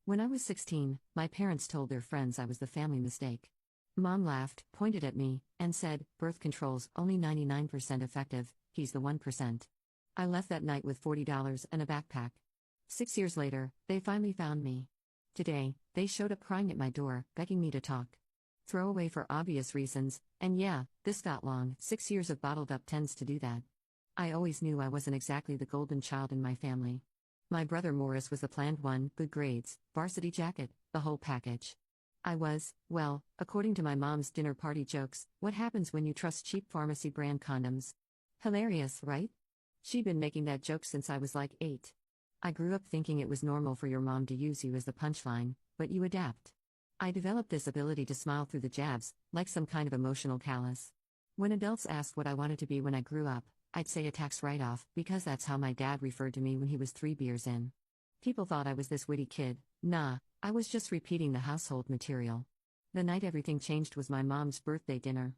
When I was 16, my parents told their friends I was the family mistake. Mom laughed, pointed at me, and said, "Birth control's only 99% effective, he's the 1%. I left that night with $40 and a backpack. 6 years later, they finally found me. Today, they showed up crying at my door, begging me to talk. Throw away for obvious reasons, and yeah, this got long. 6 years of bottled up tends to do that. I always knew I wasn't exactly the golden child in my family. My brother Morris was the planned one, good grades, varsity jacket, the whole package. I was, well, according to my mom's dinner party jokes, what happens when you trust cheap pharmacy brand condoms. Hilarious, right? She'd been making that joke since I was like 8. I grew up thinking it was normal for your mom to use you as the punchline, but you adapt. I developed this ability to smile through the jabs, like some kind of emotional callus. When adults asked what I wanted to be when I grew up, I'd say a tax write-off, because that's how my dad referred to me when he was 3 beers in. People thought I was this witty kid. Nah, I was just repeating the household material. The night everything changed was my mom's birthday dinner.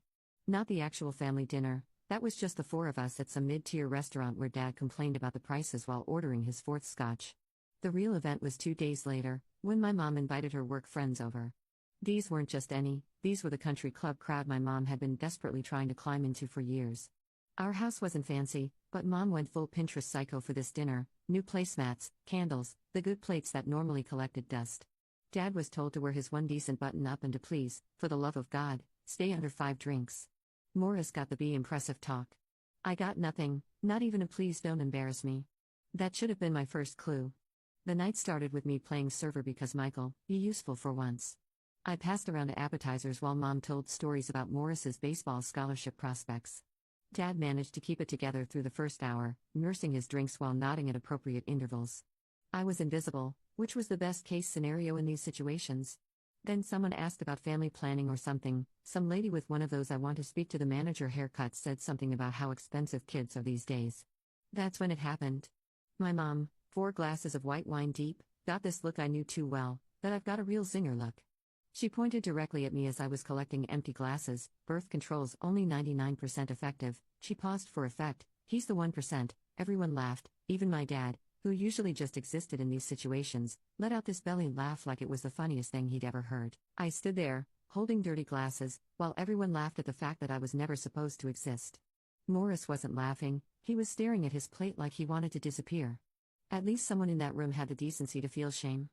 Not the actual family dinner, that was just the 4 of us at some mid-tier restaurant where Dad complained about the prices while ordering his 4th scotch. The real event was 2 days later, when my mom invited her work friends over. These weren't just any, these were the country club crowd my mom had been desperately trying to climb into for years. Our house wasn't fancy, but Mom went full Pinterest psycho for this dinner: new placemats, candles, the good plates that normally collected dust. Dad was told to wear his one decent button up and to please, for the love of God, stay under 5 drinks. Morris got the be impressive talk. I got nothing, not even a please don't embarrass me. That should have been my first clue. The night started with me playing server because Michael, be useful for once. I passed around appetizers while Mom told stories about Morris's baseball scholarship prospects. Dad managed to keep it together through the first hour, nursing his drinks while nodding at appropriate intervals. I was invisible, which was the best case scenario in these situations. Then someone asked about family planning or something. Some lady with one of those "I want to speak to the manager" haircuts said something about how expensive kids are these days. That's when it happened. My mom, 4 glasses of white wine deep, got this look I knew too well, that I've got a real zinger look. She pointed directly at me as I was collecting empty glasses. "Birth control's only 99% effective." She paused for effect. "He's the 1%. Everyone laughed, even my dad, who usually just existed in these situations, let out this belly laugh like it was the funniest thing he'd ever heard. I stood there, holding dirty glasses, while everyone laughed at the fact that I was never supposed to exist. Morris wasn't laughing, he was staring at his plate like he wanted to disappear. At least someone in that room had the decency to feel shame.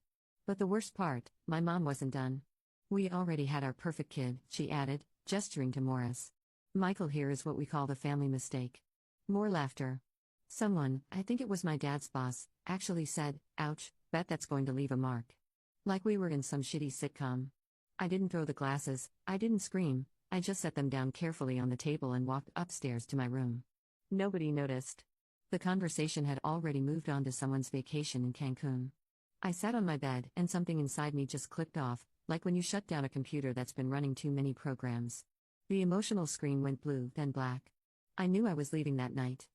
But the worst part, my mom wasn't done. "We already had our perfect kid," she added, gesturing to Morris. "Michael here is what we call the family mistake." More laughter. Someone, I think it was my dad's boss, actually said, "Ouch, bet that's going to leave a mark." Like we were in some shitty sitcom. I didn't throw the glasses, I didn't scream, I just set them down carefully on the table and walked upstairs to my room. Nobody noticed. The conversation had already moved on to someone's vacation in Cancun. I sat on my bed and something inside me just clicked off, like when you shut down a computer that's been running too many programs. The emotional screen went blue, then black. I knew I was leaving that night.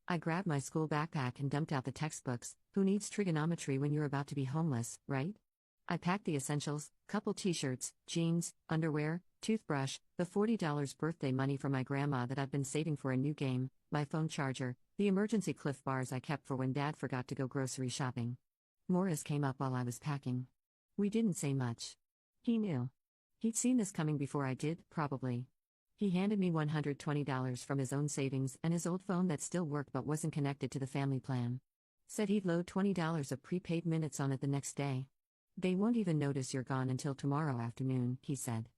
I grabbed my school backpack and dumped out the textbooks. Who needs trigonometry when you're about to be homeless, right? I packed the essentials: couple t-shirts, jeans, underwear, toothbrush, the $40 birthday money from my grandma that I'd been saving for a new game, my phone charger, the emergency Cliff bars I kept for when Dad forgot to go grocery shopping. Morris came up while I was packing. We didn't say much. He knew. He'd seen this coming before I did, probably. He handed me $120 from his own savings and his old phone that still worked but wasn't connected to the family plan. Said he'd load $20 of prepaid minutes on it the next day. "They won't even notice you're gone until tomorrow afternoon," he said.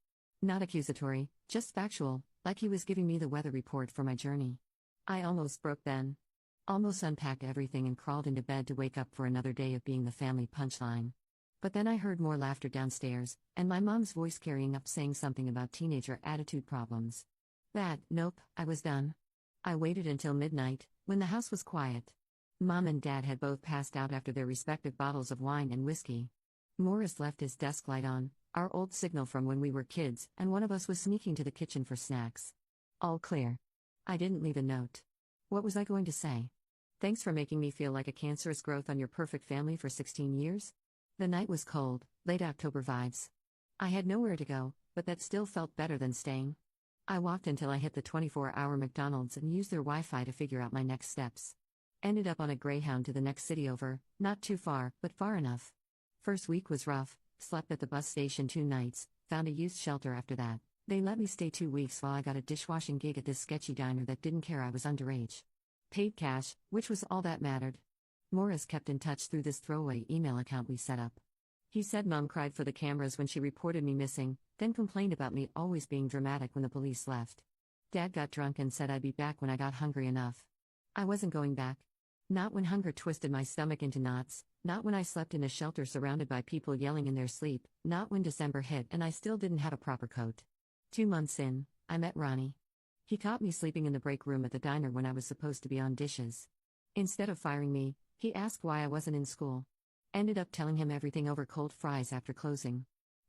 Not accusatory, just factual, like he was giving me the weather report for my journey. I almost broke then. Almost unpacked everything and crawled into bed to wake up for another day of being the family punchline. But then I heard more laughter downstairs, and my mom's voice carrying up saying something about teenager attitude problems. Nope, I was done. I waited until midnight, when the house was quiet. Mom and Dad had both passed out after their respective bottles of wine and whiskey. Morris left his desk light on, our old signal from when we were kids, and one of us was sneaking to the kitchen for snacks. All clear. I didn't leave a note. What was I going to say? "Thanks for making me feel like a cancerous growth on your perfect family for 16 years? The night was cold, late October vibes. I had nowhere to go, but that still felt better than staying. I walked until I hit the 24-hour McDonald's and used their Wi-Fi to figure out my next steps. Ended up on a Greyhound to the next city over, not too far, but far enough. First week was rough, slept at the bus station 2 nights, found a youth shelter after that. They let me stay 2 weeks while I got a dishwashing gig at this sketchy diner that didn't care I was underage. Paid cash, which was all that mattered. Morris kept in touch through this throwaway email account we set up. He said Mom cried for the cameras when she reported me missing, then complained about me always being dramatic when the police left. Dad got drunk and said I'd be back when I got hungry enough. I wasn't going back. Not when hunger twisted my stomach into knots, not when I slept in a shelter surrounded by people yelling in their sleep, not when December hit and I still didn't have a proper coat. 2 months in, I met Ronnie. He caught me sleeping in the break room at the diner when I was supposed to be on dishes. Instead of firing me, he asked why I wasn't in school. Ended up telling him everything over cold fries after closing.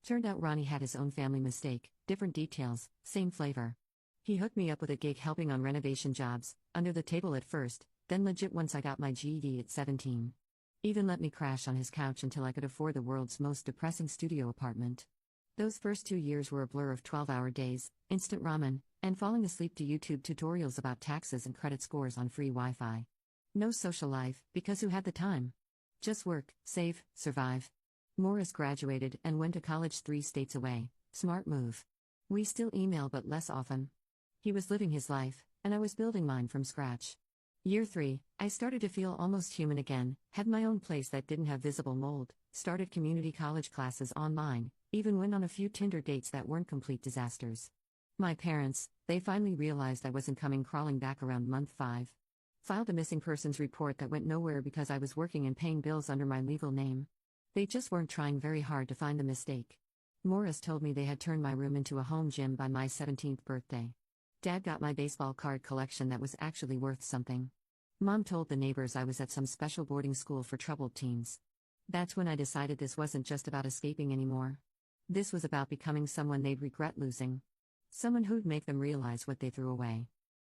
Turned out Ronnie had his own family mistake, different details, same flavor. He hooked me up with a gig helping on renovation jobs, under the table at first, then legit once I got my GED at 17. Even let me crash on his couch until I could afford the world's most depressing studio apartment. Those first 2 years were a blur of 12-hour days, instant ramen, and falling asleep to YouTube tutorials about taxes and credit scores on free Wi-Fi. No social life, because who had the time? Just work, save, survive. Morris graduated and went to college 3 states away. Smart move. We still email but less often. He was living his life, and I was building mine from scratch. Year 3, I started to feel almost human again, had my own place that didn't have visible mold, started community college classes online, even went on a few Tinder dates that weren't complete disasters. My parents, they finally realized I wasn't coming crawling back around month 5. Filed a missing persons report that went nowhere because I was working and paying bills under my legal name. They just weren't trying very hard to find the mistake. Morris told me they had turned my room into a home gym by my 17th birthday. Dad got my baseball card collection that was actually worth something. Mom told the neighbors I was at some special boarding school for troubled teens. That's when I decided this wasn't just about escaping anymore. This was about becoming someone they'd regret losing. Someone who'd make them realize what they threw away.